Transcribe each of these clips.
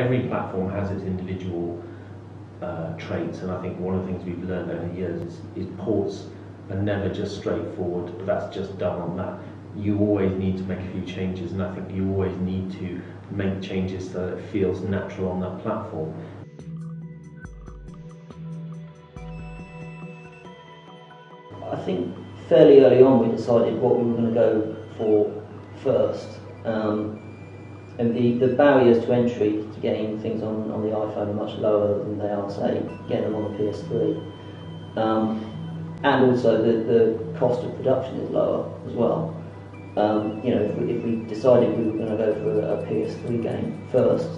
Every platform has its individual traits, and I think one of the things we've learned over the years is ports are never just straightforward, but that's just done on that. You always need to make a few changes, and I think you always need to make changes so that it feels natural on that platform. I think fairly early on we decided what we were going to go for first. And the barriers to entry to getting things on the iPhone are much lower than they are, say, getting them on the PS3. And also the cost of production is lower as well. If we decided we were going to go for a PS3 game first,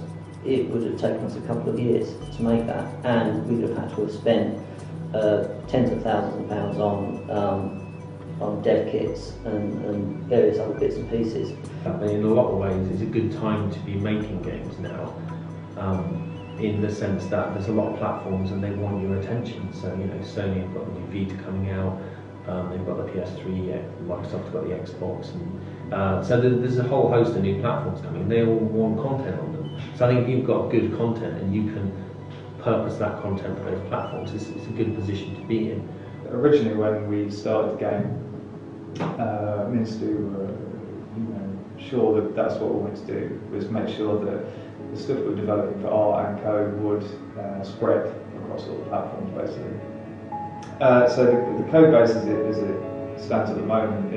it would have taken us a couple of years to make that, and we would have had to have spent tens of thousands of pounds on dev kits and various other bits and pieces. But in a lot of ways, it's a good time to be making games now, in the sense that there's a lot of platforms and they want your attention. So Sony have got the new Vita coming out, they've got the PS3, Microsoft's got the Xbox, and so there's a whole host of new platforms coming. They all want content on them. So I think if you've got good content and you can purpose that content for those platforms, it's a good position to be in. Originally, when we started the game, me and Stu were sure that that's what we wanted to do, was make sure that the stuff we were developing for art and code would spread across all the platforms, basically. So the code base as it stands at the moment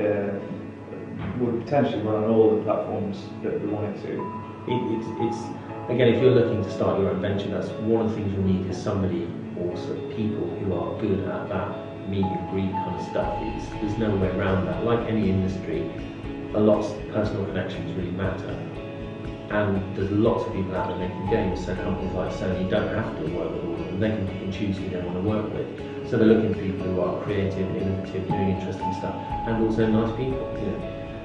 would potentially run on all the platforms that we wanted to. It's again, if you're looking to start your own venture, that's one of the things you need is somebody, also people who are good at that meet and greet kind of stuff. There's no way around that. Like any industry, a lot of personal connections really matter. And there's lots of people out there making games, so companies like Sony don't have to work with all of them. They can pick and choose who they want to work with. So they're looking for people who are creative, innovative, doing interesting stuff, and also nice people.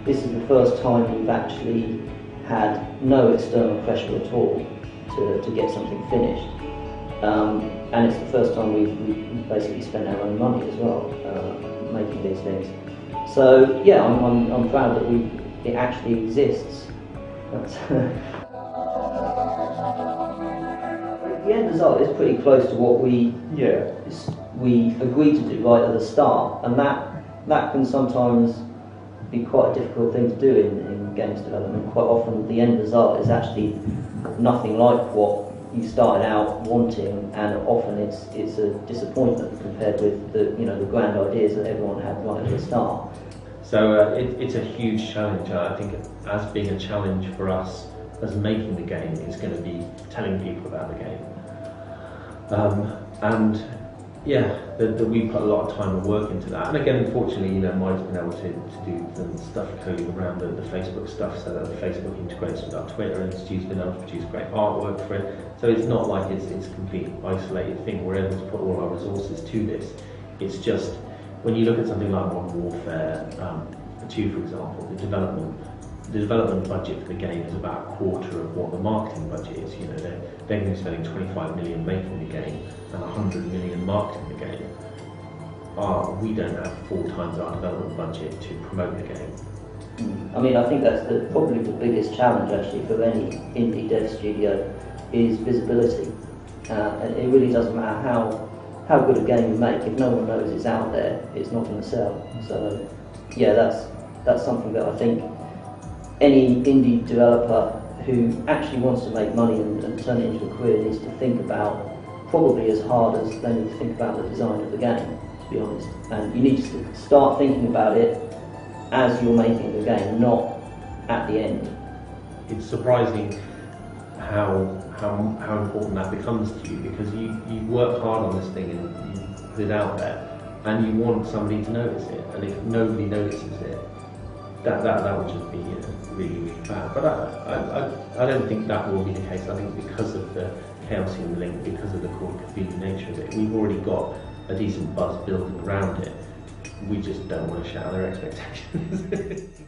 This is the first time we've actually had no external pressure at all to get something finished. And it's the first time we've basically spent our own money as well, making these things. So yeah, I'm proud that it actually exists. The end result is pretty close to what we agreed to do right at the start, and that can sometimes be quite a difficult thing to do in games development. Quite often the end result is actually nothing like what you started out wanting, and often it's a disappointment compared with the grand ideas that everyone had right at the start. So it's a huge challenge. I think as being a challenge for us as making the game is going to be telling people about the game. And yeah, that we put a lot of time and work into that. And again, unfortunately, Mike's been able to do the stuff coding around the Facebook stuff, so that the Facebook integrates with our Twitter, and Stu's been able to produce great artwork for it. So it's not like it's a complete isolated thing. We're able to put all our resources to this. It's just, when you look at something like Modern Warfare 2, for example, the development budget for the game is about a quarter of what the marketing budget is. They're going to be spending 25 million making the game and 100 million marketing the game. We don't have 4 times our development budget to promote the game. I mean, I think that's probably the biggest challenge actually for any indie dev studio is visibility. And it really doesn't matter how good a game you make, if no one knows it's out there, it's not going to sell. So yeah, that's something that I think any indie developer who actually wants to make money and turn it into a career needs to think about, probably as hard as they need to think about the design of the game, to be honest. And you need to start thinking about it as you're making the game, not at the end. It's surprising how important that becomes to you, because you work hard on this thing and you put it out there, and you want somebody to notice it, and if nobody notices it, that would just be really, really bad. But I don't think that will be the case. I think because of the Chaosium link, because of the core community nature of it, we've already got a decent buzz building around it. We just don't want to shatter their expectations.